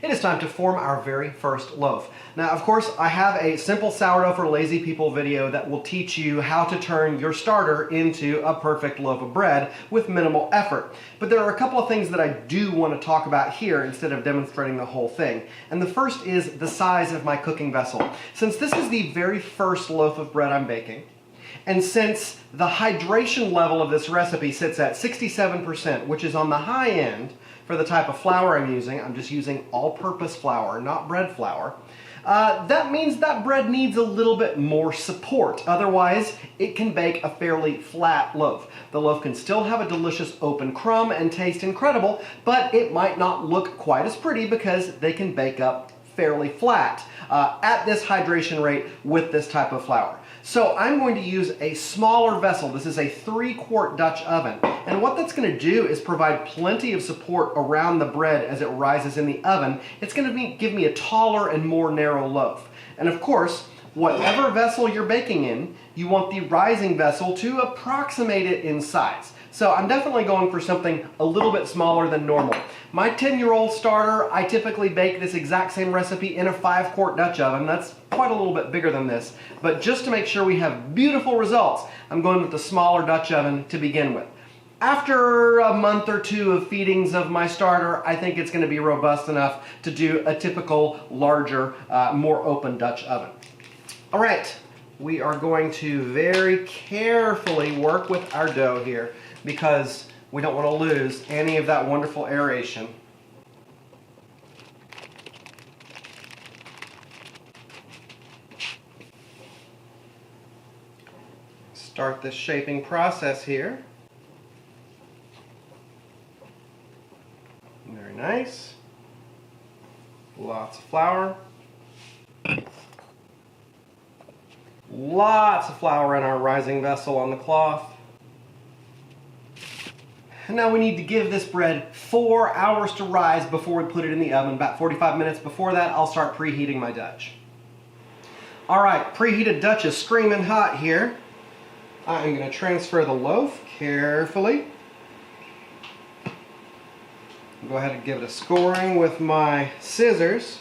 it is time to form our very first loaf. Now, of course, I have a simple sourdough for lazy people video that will teach you how to turn your starter into a perfect loaf of bread with minimal effort. But there are a couple of things that I do want to talk about here instead of demonstrating the whole thing. And the first is the size of my cooking vessel. Since this is the very first loaf of bread I'm baking, and since the hydration level of this recipe sits at 67%, which is on the high end for the type of flour I'm just using all-purpose flour, not bread flour, that means that bread needs a little bit more support. Otherwise, it can bake a fairly flat loaf. The loaf can still have a delicious open crumb and taste incredible, but it might not look quite as pretty because they can bake up fairly flat at this hydration rate with this type of flour. So I'm going to use a smaller vessel. This is a 3-quart Dutch oven. And what that's going to do is provide plenty of support around the bread as it rises in the oven. It's going to give me a taller and more narrow loaf. And of course, whatever vessel you're baking in, you want the rising vessel to approximate it in size. So I'm definitely going for something a little bit smaller than normal. My 10-year-old starter, I typically bake this exact same recipe in a 5-quart Dutch oven. That's quite a little bit bigger than this. But just to make sure we have beautiful results, I'm going with the smaller Dutch oven to begin with. After a month or two of feedings of my starter, I think it's going to be robust enough to do a typical, larger, more open Dutch oven. All right, we are going to very carefully work with our dough here, because we don't want to lose any of that wonderful aeration. Start this shaping process here. Very nice. Lots of flour. Lots of flour in our rising vessel on the cloth. And now we need to give this bread 4 hours to rise before we put it in the oven. About 45 minutes before that, I'll start preheating my Dutch. All right, preheated Dutch is screaming hot here. I'm going to transfer the loaf carefully. Go ahead and give it a scoring with my scissors.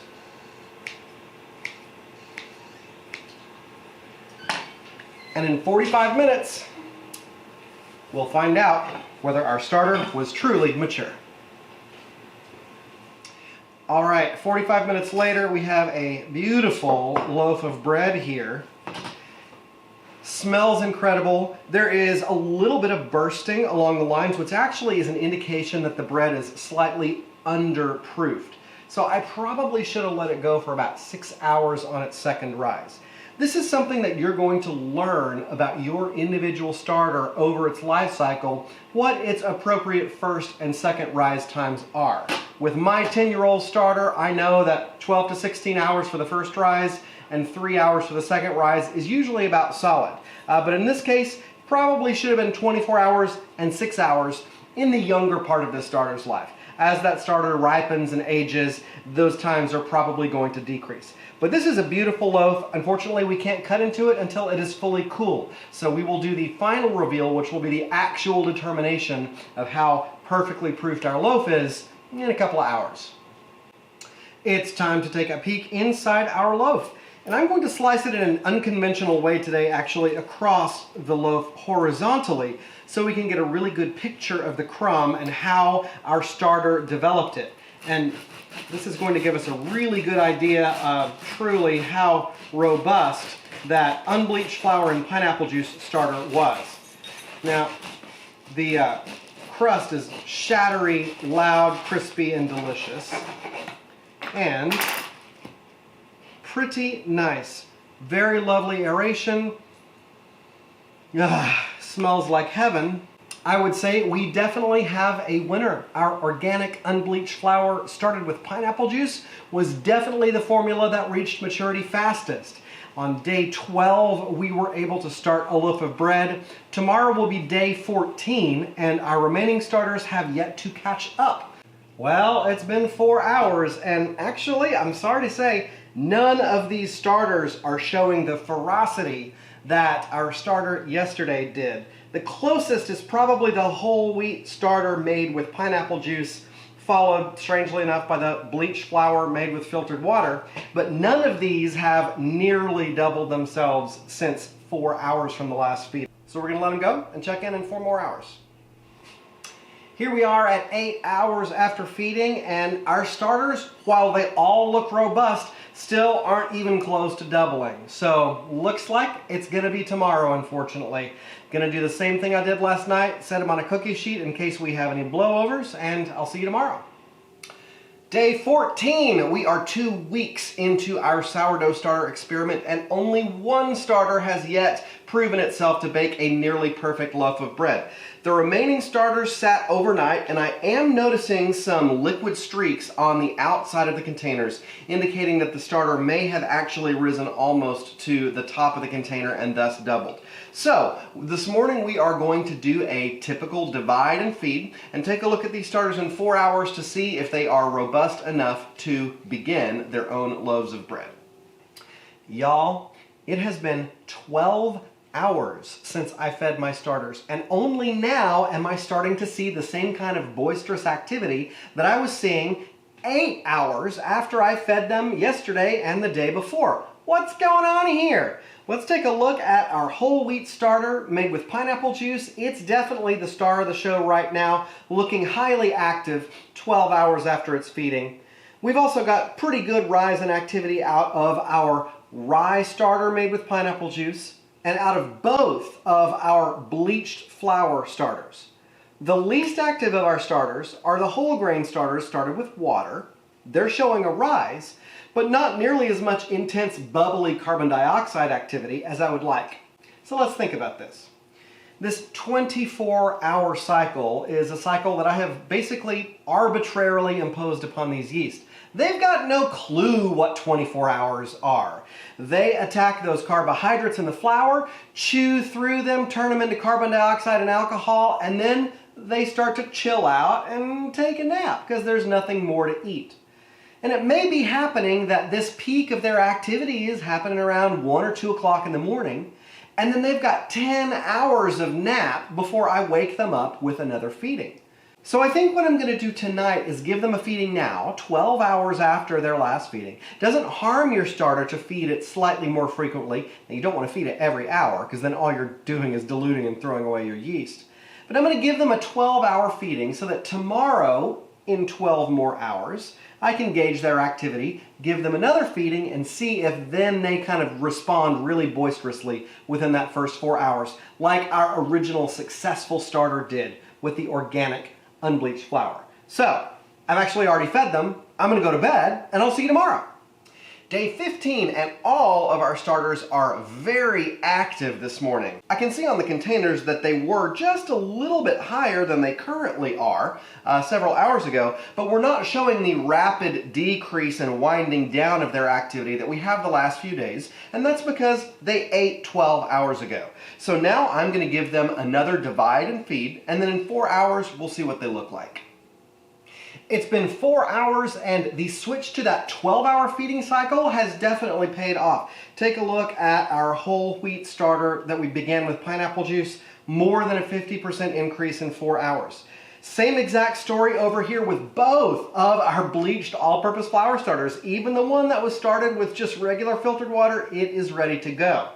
And in 45 minutes, we'll find out whether our starter was truly mature. All right, 45 minutes later, we have a beautiful loaf of bread here. Smells incredible. There is a little bit of bursting along the lines, which actually is an indication that the bread is slightly underproofed. So I probably should have let it go for about 6 hours on its second rise. This is something that you're going to learn about your individual starter over its life cycle, what its appropriate first and second rise times are. With my 10-year-old starter, I know that 12 to 16 hours for the first rise and 3 hours for the second rise is usually about solid. But in this case, probably should have been 24 hours and 6 hours in the younger part of the starter's life. As that starter ripens and ages, those times are probably going to decrease. But this is a beautiful loaf. Unfortunately, we can't cut into it until it is fully cool. So we will do the final reveal, which will be the actual determination of how perfectly proofed our loaf is in a couple of hours. It's time to take a peek inside our loaf. And I'm going to slice it in an unconventional way today, actually across the loaf horizontally, so we can get a really good picture of the crumb and how our starter developed it. And this is going to give us a really good idea of truly how robust that unbleached flour and pineapple juice starter was. Now, the crust is shattery, loud, crispy, and delicious. And pretty nice. Very lovely aeration. Smells like heaven. I would say we definitely have a winner. Our organic unbleached flour started with pineapple juice was definitely the formula that reached maturity fastest. On day 12, we were able to start a loaf of bread. Tomorrow will be day 14, and our remaining starters have yet to catch up. Well, it's been 4 hours, and actually, I'm sorry to say, none of these starters are showing the ferocity that our starter yesterday did. The closest is probably the whole wheat starter made with pineapple juice followed, strangely enough, by the bleached flour made with filtered water. But none of these have nearly doubled themselves since 4 hours from the last feed. So we're going to let them go and check in 4 more hours. Here we are at 8 hours after feeding, and our starters, while they all look robust, still aren't even close to doubling. So looks like it's going to be tomorrow, unfortunately. Going to do the same thing I did last night, set them on a cookie sheet in case we have any blowovers, and I'll see you tomorrow. Day 14, we are 2 weeks into our sourdough starter experiment, and only one starter has yet proven itself to bake a nearly perfect loaf of bread. The remaining starters sat overnight, and I am noticing some liquid streaks on the outside of the containers, indicating that the starter may have actually risen almost to the top of the container and thus doubled. So, this morning we are going to do a typical divide and feed and take a look at these starters in 4 hours to see if they are robust enough to begin their own loaves of bread. Y'all, it has been 12 hours since I fed my starters, and only now am I starting to see the same kind of boisterous activity that I was seeing 8 hours after I fed them yesterday and the day before. What's going on here? Let's take a look at our whole wheat starter made with pineapple juice. It's definitely the star of the show right now, looking highly active 12 hours after its feeding. We've also got pretty good rise in activity out of our rye starter made with pineapple juice and out of both of our bleached flour starters. The least active of our starters are the whole grain starters started with water. They're showing a rise, but not nearly as much intense bubbly carbon dioxide activity as I would like. So let's think about this. This 24-hour cycle is a cycle that I have basically arbitrarily imposed upon these yeast. They've got no clue what 24 hours are. They attack those carbohydrates in the flour, chew through them, turn them into carbon dioxide and alcohol, and then they start to chill out and take a nap because there's nothing more to eat. And it may be happening that this peak of their activity is happening around 1 or 2 o'clock in the morning, and then they've got 10 hours of nap before I wake them up with another feeding. So I think what I'm going to do tonight is give them a feeding now, 12 hours after their last feeding. It doesn't harm your starter to feed it slightly more frequently. And you don't want to feed it every hour because then all you're doing is diluting and throwing away your yeast. But I'm going to give them a 12-hour feeding so that tomorrow, in 12 more hours, I can gauge their activity, give them another feeding, and see if then they kind of respond really boisterously within that first 4 hours, like our original successful starter did with the organic unbleached flour. So, I've actually already fed them. I'm going to go to bed, and I'll see you tomorrow. Day 15, and all of our starters are very active this morning. I can see on the containers that they were just a little bit higher than they currently are several hours ago, but we're not showing the rapid decrease and winding down of their activity that we have the last few days, and that's because they ate 12 hours ago. So now I'm going to give them another divide and feed, and then in 4 hours we'll see what they look like. It's been 4 hours, and the switch to that 12-hour feeding cycle has definitely paid off. Take a look at our whole wheat starter that we began with pineapple juice, more than a 50% increase in 4 hours. Same exact story over here with both of our bleached all-purpose flour starters. Even the one that was started with just regular filtered water, it is ready to go.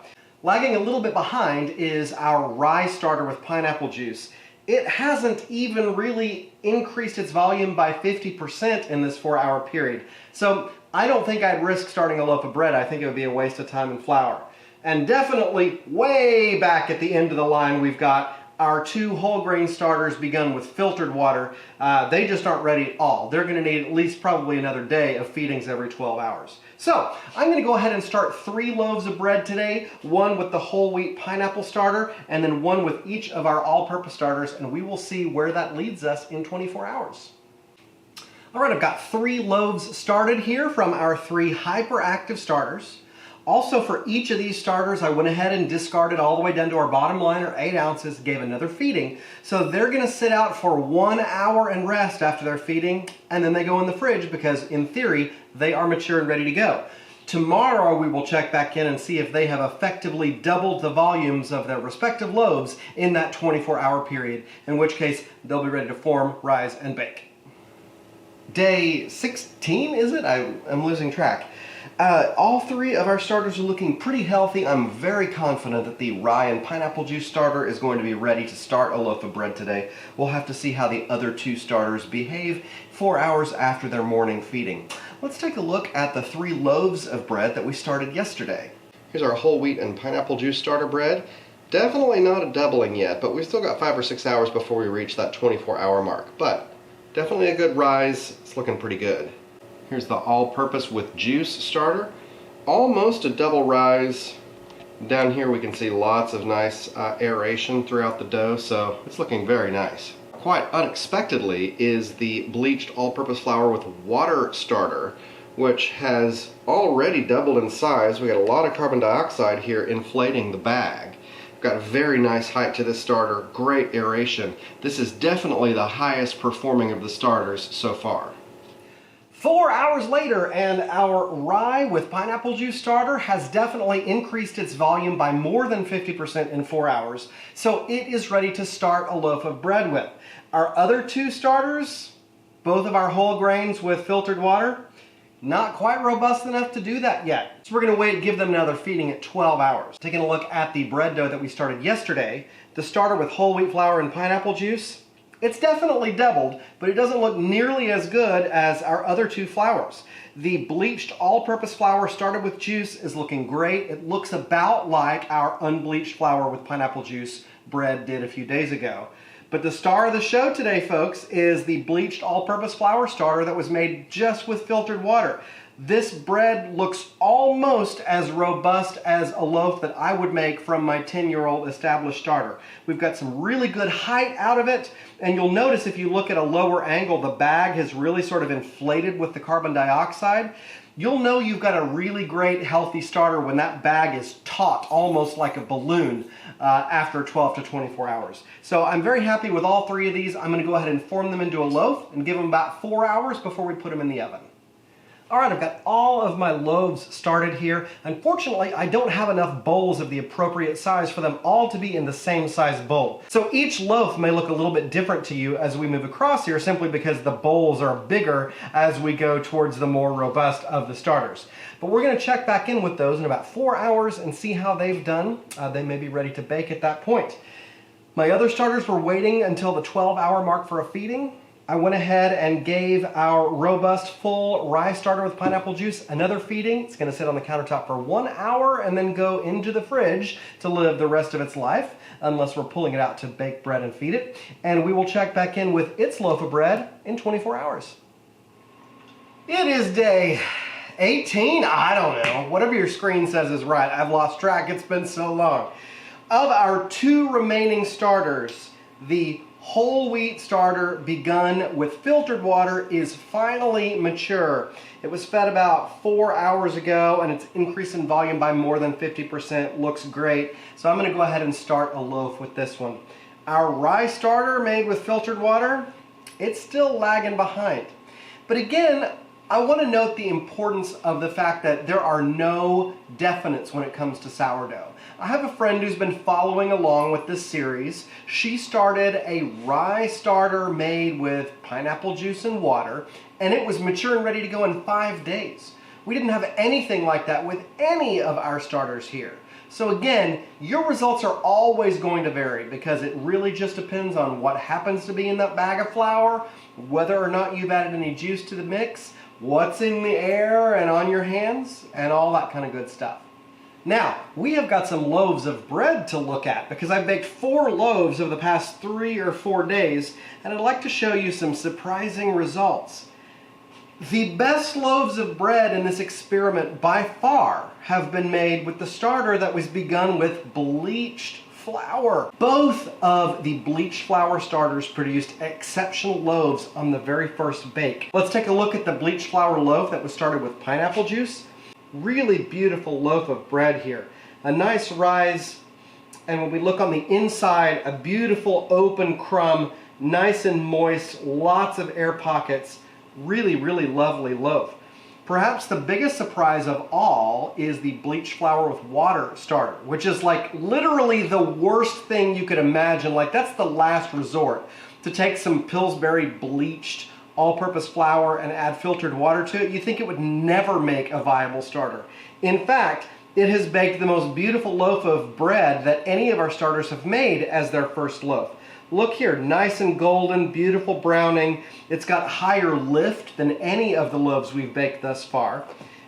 Lagging a little bit behind is our rye starter with pineapple juice. It hasn't even really increased its volume by 50% in this 4-hour period. So I don't think I'd risk starting a loaf of bread. I think it would be a waste of time and flour. And definitely way back at the end of the line, we've got our 2 whole grain starters begun with filtered water. They just aren't ready at all. They're going to need at least probably another day of feedings every 12 hours. So I'm going to go ahead and start 3 loaves of bread today, 1 with the whole wheat pineapple starter, and then 1 with each of our all-purpose starters, and we will see where that leads us in 24 hours. All right, I've got 3 loaves started here from our 3 hyperactive starters. Also, for each of these starters, I went ahead and discarded all the way down to our bottom line, or 8 ounces, gave another feeding. So they're going to sit out for 1 hour and rest after their feeding, and then they go in the fridge because, in theory, they are mature and ready to go. Tomorrow, we will check back in and see if they have effectively doubled the volumes of their respective loaves in that 24-hour period, in which case they'll be ready to form, rise, and bake. day 16, is it? I'm losing track. All three of our starters are looking pretty healthy. I'm very confident that the rye and pineapple juice starter is going to be ready to start a loaf of bread today. We'll have to see how the other two starters behave 4 hours after their morning feeding. Let's take a look at the 3 loaves of bread that we started yesterday. Here's our whole wheat and pineapple juice starter bread. Definitely not a doubling yet, but we've still got 5 or 6 hours before we reach that 24-hour mark. But definitely a good rise. It's looking pretty good. Here's the all-purpose with juice starter. Almost a double rise. Down here we can see lots of nice aeration throughout the dough, so it's looking very nice. Quite unexpectedly is the bleached all-purpose flour with water starter, which has already doubled in size. We got a lot of carbon dioxide here inflating the bag. Got a very nice height to this starter, great aeration. This is definitely the highest performing of the starters so far. 4 hours later, and our rye with pineapple juice starter has definitely increased its volume by more than 50% in 4 hours, so it is ready to start a loaf of bread with. Our other 2 starters, both of our whole grains with filtered water, not quite robust enough to do that yet. So we're going to wait and give them another feeding at 12 hours. Taking a look at the bread dough that we started yesterday, the starter with whole wheat flour and pineapple juice, it's definitely doubled, but it doesn't look nearly as good as our other 2 flours. The bleached all-purpose flour started with juice is looking great. It looks about like our unbleached flour with pineapple juice bread did a few days ago. But the star of the show today, folks, is the bleached all-purpose flour starter that was made just with filtered water. This bread looks almost as robust as a loaf that I would make from my 10-year-old established starter. We've got some really good height out of it, and you'll notice if you look at a lower angle, the bag has really sort of inflated with the carbon dioxide. You'll know you've got a really great healthy starter when that bag is taut, almost like a balloon, after 12 to 24 hours. So I'm very happy with all 3 of these. I'm going to go ahead and form them into a loaf and give them about 4 hours before we put them in the oven. All right, I've got all of my loaves started here. Unfortunately, I don't have enough bowls of the appropriate size for them all to be in the same size bowl. So each loaf may look a little bit different to you as we move across here, simply because the bowls are bigger as we go towards the more robust of the starters. But we're going to check back in with those in about 4 hours and see how they've done. They may be ready to bake at that point. My other starters were waiting until the 12-hour mark for a feeding. I went ahead and gave our robust full rye starter with pineapple juice another feeding. It's going to sit on the countertop for 1 hour and then go into the fridge to live the rest of its life, unless we're pulling it out to bake bread and feed it. And we will check back in with its loaf of bread in 24 hours. It is day 18, I don't know. Whatever your screen says is right. I've lost track. It's been so long. Of our 2 remaining starters, the whole wheat starter begun with filtered water is finally mature. It was fed about 4 hours ago and it's increased in volume by more than 50%. Looks great. So I'm going to go ahead and start a loaf with this one. Our rye starter made with filtered water, it's still lagging behind. But again, I want to note the importance of the fact that there are no definites when it comes to sourdough. I have a friend who's been following along with this series. She started a rye starter made with pineapple juice and water, and it was mature and ready to go in 5 days. We didn't have anything like that with any of our starters here. So again, your results are always going to vary because it really just depends on what happens to be in that bag of flour, whether or not you've added any juice to the mix, what's in the air and on your hands, and all that kind of good stuff. Now, we have got some loaves of bread to look at because I've baked 4 loaves over the past 3 or 4 days, and I'd like to show you some surprising results. The best loaves of bread in this experiment by far have been made with the starter that was begun with bleached flour. Both of the bleached flour starters produced exceptional loaves on the very first bake. Let's take a look at the bleached flour loaf that was started with pineapple juice. Really beautiful loaf of bread here. A nice rise, and when we look on the inside, a beautiful open crumb, nice and moist, lots of air pockets. Really, really lovely loaf. Perhaps the biggest surprise of all is the bleached flour with water starter, which is like literally the worst thing you could imagine. Like that's the last resort, to take some Pillsbury bleached all-purpose flour and add filtered water to it, you think it would never make a viable starter. In fact, it has baked the most beautiful loaf of bread that any of our starters have made as their first loaf. Look here, nice and golden, beautiful browning. It's got higher lift than any of the loaves we've baked thus far.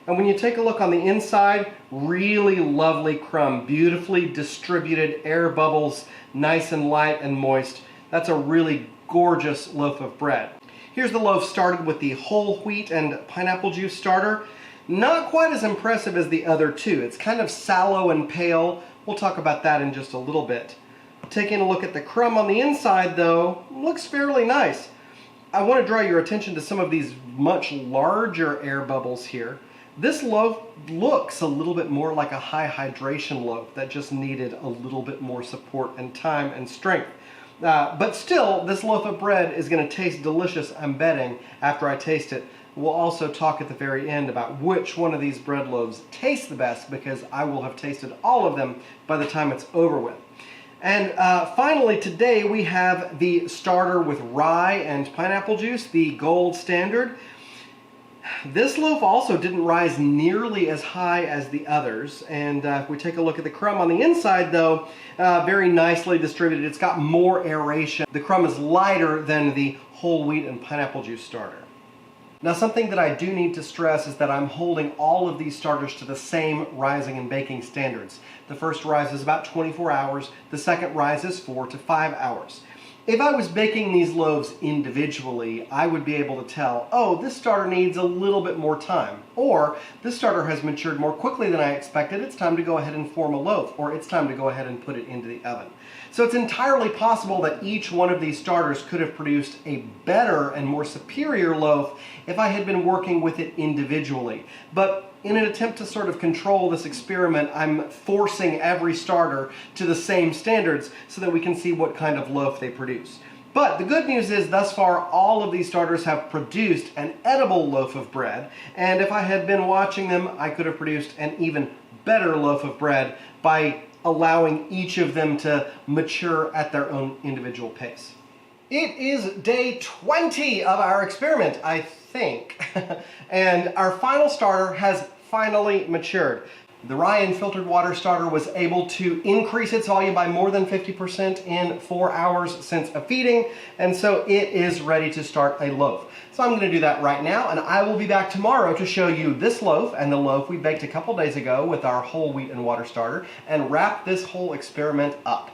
And when you take a look on the inside, really lovely crumb, beautifully distributed air bubbles, nice and light and moist. That's a really gorgeous loaf of bread. Here's the loaf started with the whole wheat and pineapple juice starter. Not quite as impressive as the other two. It's kind of sallow and pale. We'll talk about that in just a little bit. Taking a look at the crumb on the inside though, looks fairly nice. I want to draw your attention to some of these much larger air bubbles here. This loaf looks a little bit more like a high hydration loaf that just needed a little bit more support and time and strength. But still, this loaf of bread is going to taste delicious, I'm betting, after I taste it. We'll also talk at the very end about which one of these bread loaves tastes the best, because I will have tasted all of them by the time it's over with. And finally, today we have the starter with rye and pineapple juice, the gold standard. This loaf also didn't rise nearly as high as the others, and if we take a look at the crumb on the inside though, very nicely distributed. It's got more aeration. The crumb is lighter than the whole wheat and pineapple juice starter. Now, something that I do need to stress is that I'm holding all of these starters to the same rising and baking standards. The first rise is about 24 hours, the second rise is 4 to 5 hours. If I was baking these loaves individually, I would be able to tell, oh, this starter needs a little bit more time, or this starter has matured more quickly than I expected, it's time to go ahead and form a loaf, or it's time to go ahead and put it into the oven. So it's entirely possible that each one of these starters could have produced a better and more superior loaf if I had been working with it individually. But in an attempt to sort of control this experiment, I'm forcing every starter to the same standards so that we can see what kind of loaf they produce. But the good news is, thus far, all of these starters have produced an edible loaf of bread, and if I had been watching them, I could have produced an even better loaf of bread by allowing each of them to mature at their own individual pace. It is day 20 of our experiment, I think, and our final starter has finally matured. The rye and filtered water starter was able to increase its volume by more than 50% in 4 hours since a feeding, and so it is ready to start a loaf. So I'm going to do that right now, and I will be back tomorrow to show you this loaf and the loaf we baked a couple days ago with our whole wheat and water starter, and wrap this whole experiment up.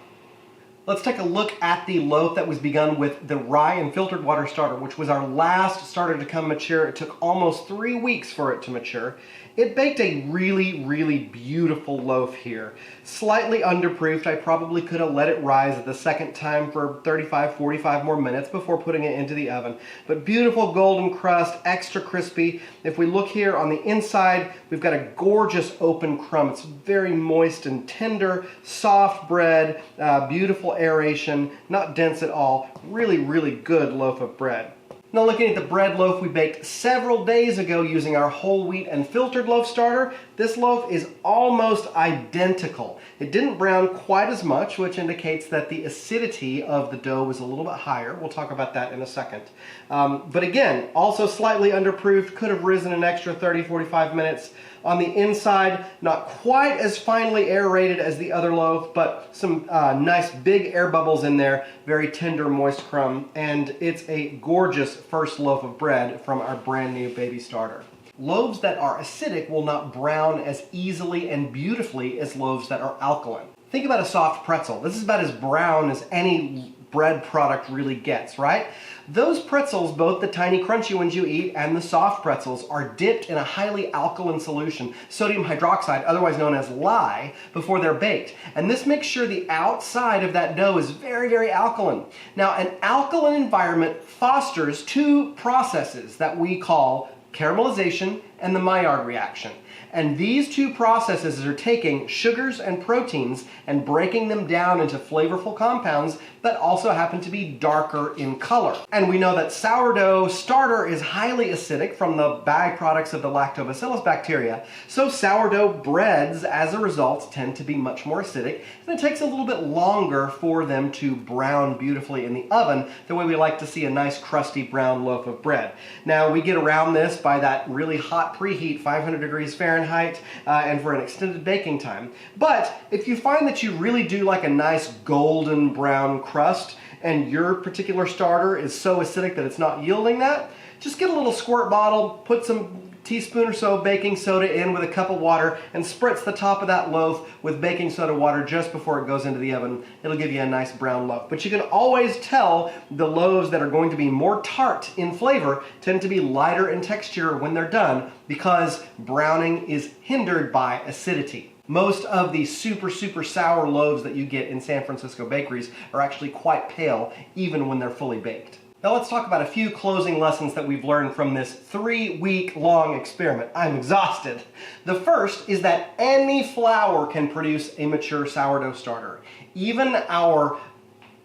Let's take a look at the loaf that was begun with the rye and filtered water starter, which was our last starter to come mature. It took almost 3 weeks for it to mature. It baked a really, really beautiful loaf here. Slightly underproofed. I probably could have let it rise the second time for 35, 45 more minutes before putting it into the oven. But beautiful golden crust, extra crispy. If we look here on the inside, we've got a gorgeous open crumb. It's very moist and tender, soft bread, beautiful aeration, not dense at all. Really, really good loaf of bread. Now, looking at the bread loaf we baked several days ago using our whole wheat and filtered loaf starter, this loaf is almost identical. It didn't brown quite as much, which indicates that the acidity of the dough was a little bit higher. We'll talk about that in a second. But again, also slightly underproofed, could have risen an extra 30, 45 minutes. On the inside, not quite as finely aerated as the other loaf, but some nice big air bubbles in there, very tender, moist crumb, and it's a gorgeous first loaf of bread from our brand new baby starter. Loaves that are acidic will not brown as easily and beautifully as loaves that are alkaline. Think about a soft pretzel. This is about as brown as any bread product really gets, right? Those pretzels, both the tiny crunchy ones you eat and the soft pretzels, are dipped in a highly alkaline solution, sodium hydroxide, otherwise known as lye, before they're baked. And this makes sure the outside of that dough is very, very alkaline. Now, an alkaline environment fosters two processes that we call caramelization and the Maillard reaction. And these two processes are taking sugars and proteins and breaking them down into flavorful compounds that also happen to be darker in color. And we know that sourdough starter is highly acidic from the byproducts of the lactobacillus bacteria, so sourdough breads, as a result, tend to be much more acidic, and it takes a little bit longer for them to brown beautifully in the oven, the way we like to see a nice crusty brown loaf of bread. Now, we get around this by that really hot preheat, 500 degrees Fahrenheit, and for an extended baking time. But if you find that you really do like a nice golden brown crust, and your particular starter is so acidic that it's not yielding that, just get a little squirt bottle, put some teaspoon or so of baking soda in with a cup of water, and spritz the top of that loaf with baking soda water just before it goes into the oven. It'll give you a nice brown loaf. But you can always tell the loaves that are going to be more tart in flavor tend to be lighter in texture when they're done, because browning is hindered by acidity. Most of the super sour loaves that you get in San Francisco bakeries are actually quite pale, even when they're fully baked. Now let's talk about a few closing lessons that we've learned from this 3-week-long experiment. I'm exhausted. The first is that any flour can produce a mature sourdough starter. Even our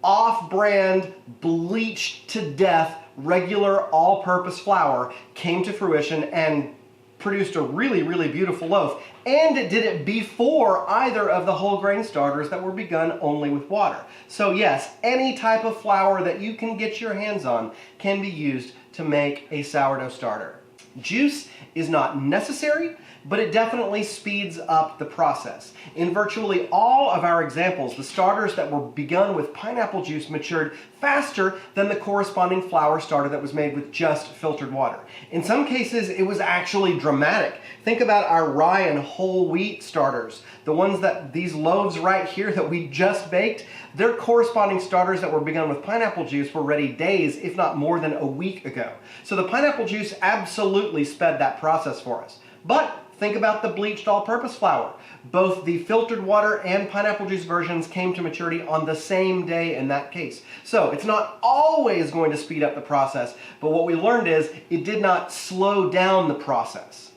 off-brand, bleached to death, regular all-purpose flour came to fruition and produced a really beautiful loaf, and it did it before either of the whole grain starters that were begun only with water. So yes, any type of flour that you can get your hands on can be used to make a sourdough starter. Juice is not necessary, but it definitely speeds up the process. In virtually all of our examples, the starters that were begun with pineapple juice matured faster than the corresponding flour starter that was made with just filtered water. In some cases, it was actually dramatic. Think about our rye and whole wheat starters. The ones that, these loaves right here that we just baked, their corresponding starters that were begun with pineapple juice were ready days, if not more than a week ago. So the pineapple juice absolutely sped that process for us. But think about the bleached all-purpose flour. Both the filtered water and pineapple juice versions came to maturity on the same day in that case. So it's not always going to speed up the process, but what we learned is it did not slow down the process.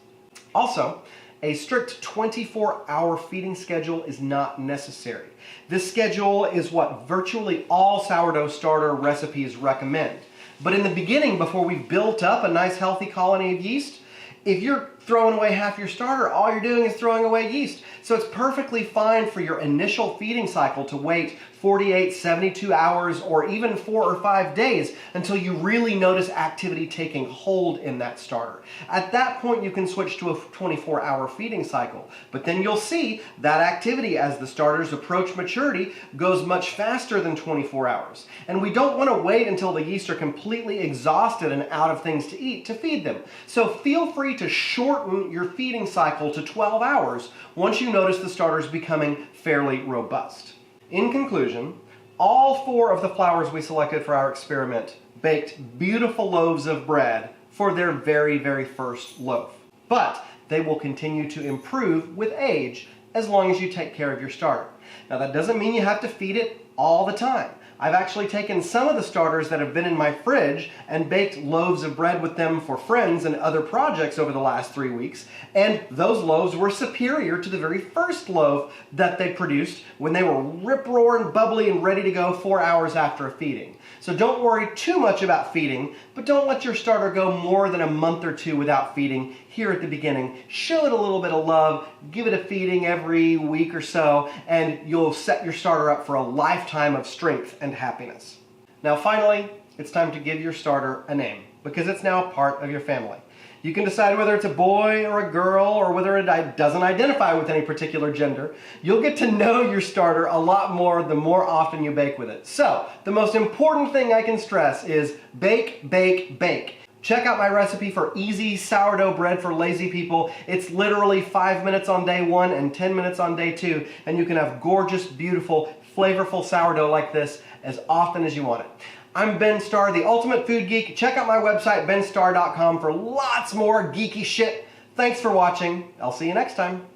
Also, a strict 24-hour feeding schedule is not necessary. This schedule is what virtually all sourdough starter recipes recommend. But in the beginning, before we've built up a nice healthy colony of yeast, if you're throwing away half your starter, all you're doing is throwing away yeast. So it's perfectly fine for your initial feeding cycle to wait 48, 72 hours, or even 4 or 5 days until you really notice activity taking hold in that starter. At that point, you can switch to a 24-hour feeding cycle. But then you'll see that activity as the starters approach maturity goes much faster than 24 hours. And we don't want to wait until the yeast are completely exhausted and out of things to eat to feed them. So feel free to shorten your feeding cycle to 12 hours once you notice the starters becoming fairly robust. In conclusion, all 4 of the flours we selected for our experiment baked beautiful loaves of bread for their very first loaf. But they will continue to improve with age as long as you take care of your starter. Now that doesn't mean you have to feed it all the time. I've actually taken some of the starters that have been in my fridge and baked loaves of bread with them for friends and other projects over the last 3 weeks, and those loaves were superior to the very first loaf that they produced when they were rip-roaring, bubbly, and ready to go 4 hours after a feeding. So don't worry too much about feeding, but don't let your starter go more than a month or 2 without feeding here at the beginning. Show it a little bit of love, give it a feeding every week or so, and you'll set your starter up for a lifetime of strength and happiness. Now finally, it's time to give your starter a name, because it's now part of your family. You can decide whether it's a boy or a girl, or whether it doesn't identify with any particular gender. You'll get to know your starter a lot more the more often you bake with it. So, the most important thing I can stress is bake, bake, bake. Check out my recipe for easy sourdough bread for lazy people. It's literally 5 minutes on day 1 and 10 minutes on day 2, and you can have gorgeous, beautiful, flavorful sourdough like this as often as you want it. I'm Ben Starr, the ultimate food geek. Check out my website, benstarr.com, for lots more geeky shit. Thanks for watching. I'll see you next time.